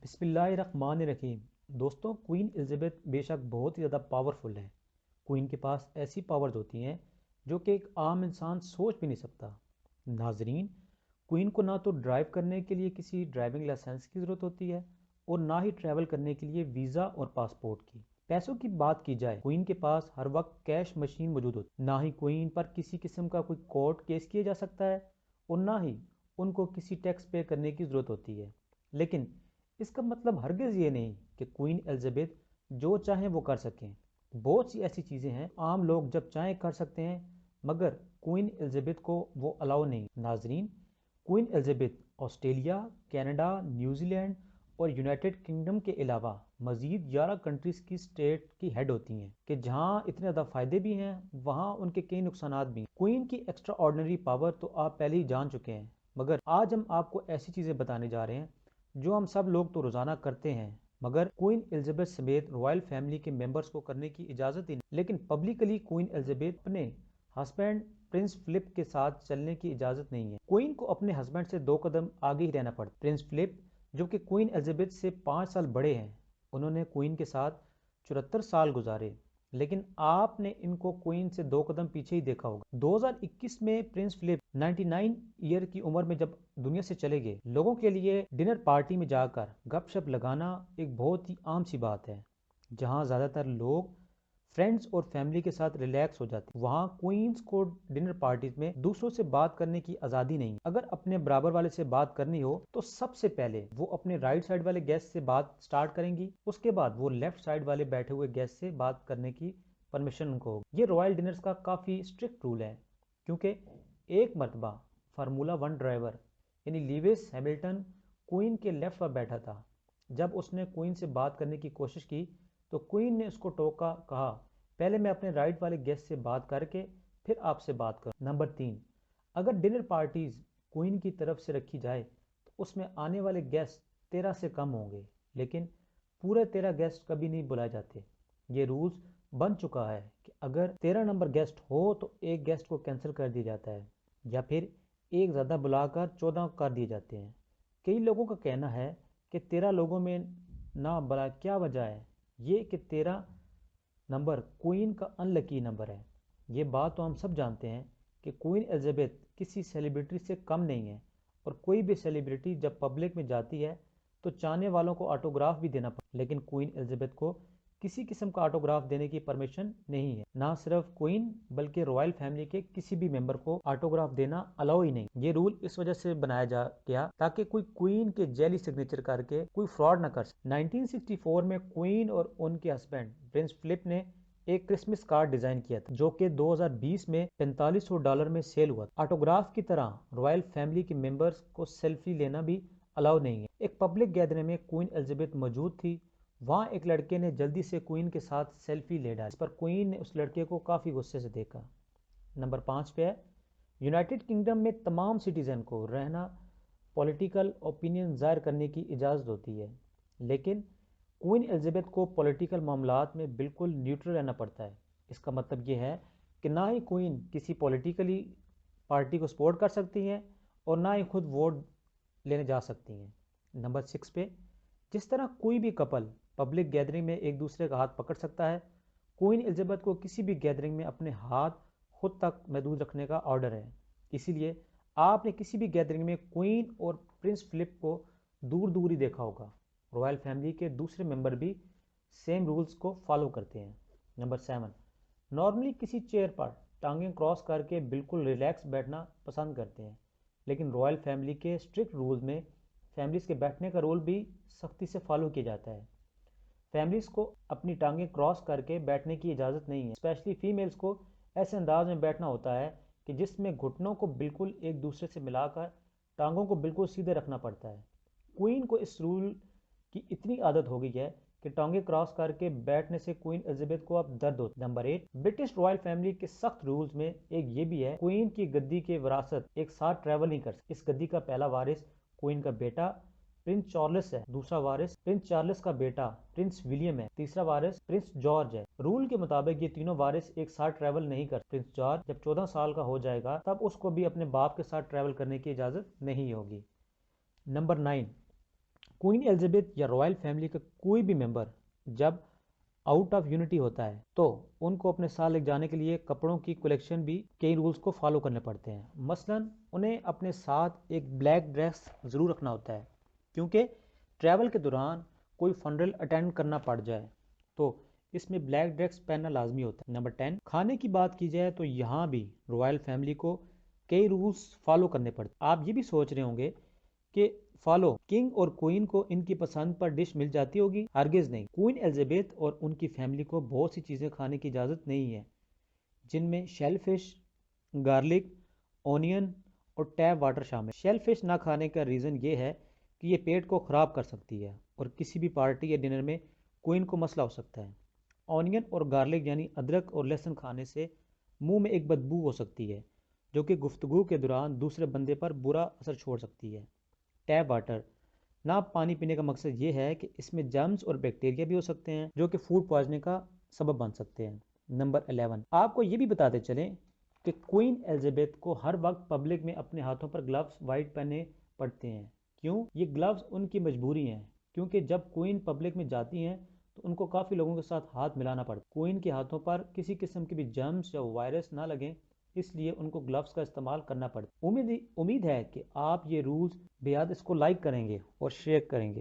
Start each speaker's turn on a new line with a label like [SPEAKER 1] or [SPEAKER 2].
[SPEAKER 1] बिस्मिल्लाहिर्रहमानिर्रहीम। दोस्तों, queen Elizabeth बेशक बहुत ही ज़्यादा पावरफुल है। क्वीन के पास ऐसी पावर्स होती हैं जो कि एक आम इंसान सोच भी नहीं सकता। नाजरीन, क्वीन को ना तो ड्राइव करने के लिए किसी ड्राइविंग लाइसेंस की ज़रूरत होती है और ना ही ट्रैवल करने के लिए वीज़ा और पासपोर्ट की। पैसों की बात की जाए, क्वीन के पास हर वक्त कैश मशीन मौजूद होती है। ना ही क्वीन पर किसी किस्म का कोई कोर्ट केस किया जा सकता है और ना ही उनको किसी टैक्स पे करने की ज़रूरत होती है। लेकिन इसका मतलब हरगिज़ ये नहीं कि क्वीन एलिज़ाबेथ जो चाहें वो कर सकें। बहुत सी ऐसी चीज़ें हैं आम लोग जब चाहें कर सकते हैं, मगर क्वीन एलिज़ाबेथ को वो अलाउ नहीं। नाजरीन, queen Elizabeth Australia, Canada, New Zealand और यूनाइटेड किंगडम के अलावा मजीद 11 कंट्रीज़ की स्टेट की हेड होती हैं कि जहां इतने ज़्यादा फ़ायदे भी हैं वहां उनके कई नुकसानात भी हैं। क्वीन की एक्स्ट्रा ऑर्डिनरी पावर तो आप पहले ही जान चुके हैं, मगर आज हम आपको ऐसी चीज़ें बताने जा रहे हैं जो हम सब लोग तो रोजाना करते हैं, मगर क्वीन एलिजाबेथ समेत रॉयल फैमिली के मेंबर्स को करने की इजाजत ही नहीं। लेकिन पब्लिकली क्वीन एलिजाबेथ अपने हस्बैंड प्रिंस फिलिप के साथ चलने की इजाजत नहीं है। क्वीन को अपने हस्बैंड से 2 कदम आगे ही रहना पड़ता। प्रिंस फिलिप, जो कि क्वीन एलिजाबेथ से 5 साल बड़े हैं, उन्होंने क्वीन के साथ 74 साल गुजारे, लेकिन आपने इनको क्वीन से 2 कदम पीछे ही देखा होगा। 2021 में प्रिंस फिलिप 99 ईयर की उम्र में जब दुनिया से चले गए, लोगों के लिए डिनर पार्टी में जाकर गपशप लगाना एक बहुत ही आम सी बात है। जहां ज्यादातर लोग फ्रेंड्स और फैमिली के साथ रिलैक्स हो जाते हैं, वहां क्वींस को डिनर पार्टीज में दूसरों से बात करने की आजादी नहीं। अगर अपने बराबर वाले से बात करनी हो तो सबसे पहले वो अपने राइट साइड वाले गेस्ट से बात स्टार्ट करेंगी, उसके बाद वो लेफ्ट साइड वाले बैठे हुए गेस्ट से बात करने की परमिशन उनको होगी। ये रॉयल डिनर्स का काफी स्ट्रिक्ट रूल है, क्योंकि एक मरतबा फार्मूला 1 ड्राइवर यानी लीविस हैमिल्टन क्वीन के लेफ्ट पर बैठा था। जब उसने क्वीन से बात करने की कोशिश की तो क्वीन ने उसको टोका, कहा, पहले मैं अपने राइट वाले गेस्ट से बात करके फिर आपसे बात करूं। नंबर 3, अगर डिनर पार्टीज क्वीन की तरफ से रखी जाए तो उसमें आने वाले गेस्ट 13 से कम होंगे, लेकिन पूरे 13 गेस्ट कभी नहीं बुलाए जाते। ये रूल्स बन चुका है कि अगर 13 नंबर गेस्ट हो तो एक गेस्ट को कैंसिल कर दिया जाता है या फिर एक ज़्यादा बुलाकर 14 कर दिए जाते हैं। कई लोगों का कहना है कि 13 लोगों में ना बुला क्या वजह है, ये कि 13 नंबर क्वीन का अनलकी नंबर है। ये बात तो हम सब जानते हैं कि क्वीन एलिजाबेथ किसी सेलिब्रिटी से कम नहीं है और कोई भी सेलिब्रिटी जब पब्लिक में जाती है तो चाहने वालों को ऑटोग्राफ भी देना पड़ता है, लेकिन क्वीन एलिजाबेथ को किसी किस्म का ऑटोग्राफ देने की परमिशन नहीं है। ना सिर्फ क्वीन बल्कि रॉयल फैमिली के किसी भी मेंबर को ऑटोग्राफ देना अलाउ ही नहीं। ये रूल इस वजह से बनाया जा गया ताकि कोई क्वीन के जेली सिग्नेचर करके कोई फ्रॉड ना कर सके। 1964 में क्वीन और उनके हस्बैंड प्रिंस फिलिप ने एक क्रिसमस कार्ड डिजाइन किया था जो कि 2020 में $4500 में सेल हुआ। ऑटोग्राफ की तरह रॉयल फैमिली के मेंबर्स को सेल्फी लेना भी अलाउ नहीं है। एक पब्लिक गैदरिंग में क्वीन एलिजाबेथ मौजूद थी, वहां एक लड़के ने जल्दी से क्वीन के साथ सेल्फी ले डाली, इस पर क्वीन ने उस लड़के को काफी गुस्से से देखा। नंबर 5 पे है, यूनाइटेड किंगडम में तमाम सिटीजन को रहना पॉलिटिकल ओपिनियन जाहिर करने की इजाज़त होती है, लेकिन क्वीन एलिजाबेथ को पॉलिटिकल मामलात में बिल्कुल न्यूट्रल रहना पड़ता है। इसका मतलब यह है कि ना ही क्वीन किसी पॉलिटिकली पार्टी को सपोर्ट कर सकती हैं और ना ही खुद वोट लेने जा सकती हैं। नंबर 6 पे, जिस तरह कोई भी कपल पब्लिक गैदरिंग में एक दूसरे का हाथ पकड़ सकता है, क्वीन एलिजाबेथ को किसी भी गैदरिंग में अपने हाथ खुद तक महदूद रखने का ऑर्डर है। इसीलिए आपने किसी भी गैदरिंग में क्वीन और प्रिंस फिलिप को दूर दूर ही देखा होगा। रॉयल फैमिली के दूसरे मेंबर भी सेम रूल्स को फॉलो करते हैं। नंबर 7, नॉर्मली किसी चेयर पर टांगें क्रॉस करके बिल्कुल रिलैक्स बैठना पसंद करते हैं, लेकिन रॉयल फैमिली के स्ट्रिक्ट रूल्स में फैमिलीज के बैठने का रूल भी सख्ती से फॉलो किया जाता है। फैमिलीज को अपनी टांगें क्रॉस करके बैठने की इजाज़त नहीं है। स्पेशली फीमेल्स को ऐसे अंदाज में बैठना होता है कि जिसमें घुटनों को बिल्कुल एक दूसरे से मिलाकर टांगों को बिल्कुल सीधे रखना पड़ता है। क्वीन को इस रूल की इतनी आदत हो गई है कि टांगे क्रॉस करके बैठने से क्वीन एलिजाबेथ को अब दर्द होता है। नंबर 8, ब्रिटिश रॉयल फैमिली के सख्त रूल्स में एक ये भी है, क्वीन की गद्दी के विरासत एक साथ ट्रैवल नहीं कर सकती। इस गद्दी का पहला वारिस क्वीन का बेटा प्रिंस चार्ल्स है, दूसरा वारिस प्रिंस चार्ल्स का बेटा प्रिंस विलियम है, तीसरा वारिस प्रिंस जॉर्ज है। रूल के मुताबिक ये तीनों वारिस एक साथ ट्रैवल नहीं कर। प्रिंस जॉर्ज जब 14 साल का हो जाएगा तब उसको भी अपने बाप के साथ ट्रैवल करने की इजाजत नहीं होगी। नंबर 9, क्वीन एलिजाबेथ या रॉयल फैमिली का कोई भी मेंबर जब आउट ऑफ यूनिटी होता है तो उनको अपने साथ ले जाने के लिए कपड़ों की कलेक्शन भी कई रूल्स को फॉलो करने पड़ते हैं। मसलन उन्हें अपने साथ एक ब्लैक ड्रेस ज़रूर रखना होता है, क्योंकि ट्रैवल के दौरान कोई फनरल अटेंड करना पड़ जाए तो इसमें ब्लैक ड्रेस पहनना लाजमी होता है। नंबर 10, खाने की बात की जाए तो यहाँ भी रॉयल फैमिली को कई रूल्स फॉलो करने पड़ते हैं। आप ये भी सोच रहे होंगे कि फॉलो किंग और क्वीन को इनकी पसंद पर डिश मिल जाती होगी। हरगिज नहीं, क्वीन एलिजाबेथ और उनकी फैमिली को बहुत सी चीज़ें खाने की इजाज़त नहीं है, जिनमें शेलफिश, गार्लिक, ओनियन और टैप वाटर शामिल। शेलफिश ना खाने का रीज़न ये है कि ये पेट को ख़राब कर सकती है और किसी भी पार्टी या डिनर में क्वीन को मसला हो सकता है। ऑनियन और गार्लिक यानी अदरक और लहसुन खाने से मुंह में एक बदबू हो सकती है, जो कि गुफ्तगू के दौरान दूसरे बंदे पर बुरा असर छोड़ सकती है। टैप वाटर ना पानी पीने का मकसद ये है कि इसमें जर्म्स और बैक्टीरिया भी हो सकते हैं, जो कि फूड पॉइजनिंग का सबब बन सकते हैं। नंबर 11, आपको ये भी बताते चलें कि क्वीन एलिजाबेथ को हर वक्त पब्लिक में अपने हाथों पर ग्लव्स वाइट पहनने पड़ते हैं। क्यों? ये ग्लव्स उनकी मजबूरी हैं, क्योंकि जब क्वीन पब्लिक में जाती हैं तो उनको काफ़ी लोगों के साथ हाथ मिलाना पड़ता है। क्वीन के हाथों पर किसी किस्म के भी जर्म्स या वायरस ना लगें, इसलिए उनको ग्लव्स का इस्तेमाल करना पड़ता है। उम्मीद है कि आप ये रूल्स बेहद इसको लाइक करेंगे और शेयर करेंगे।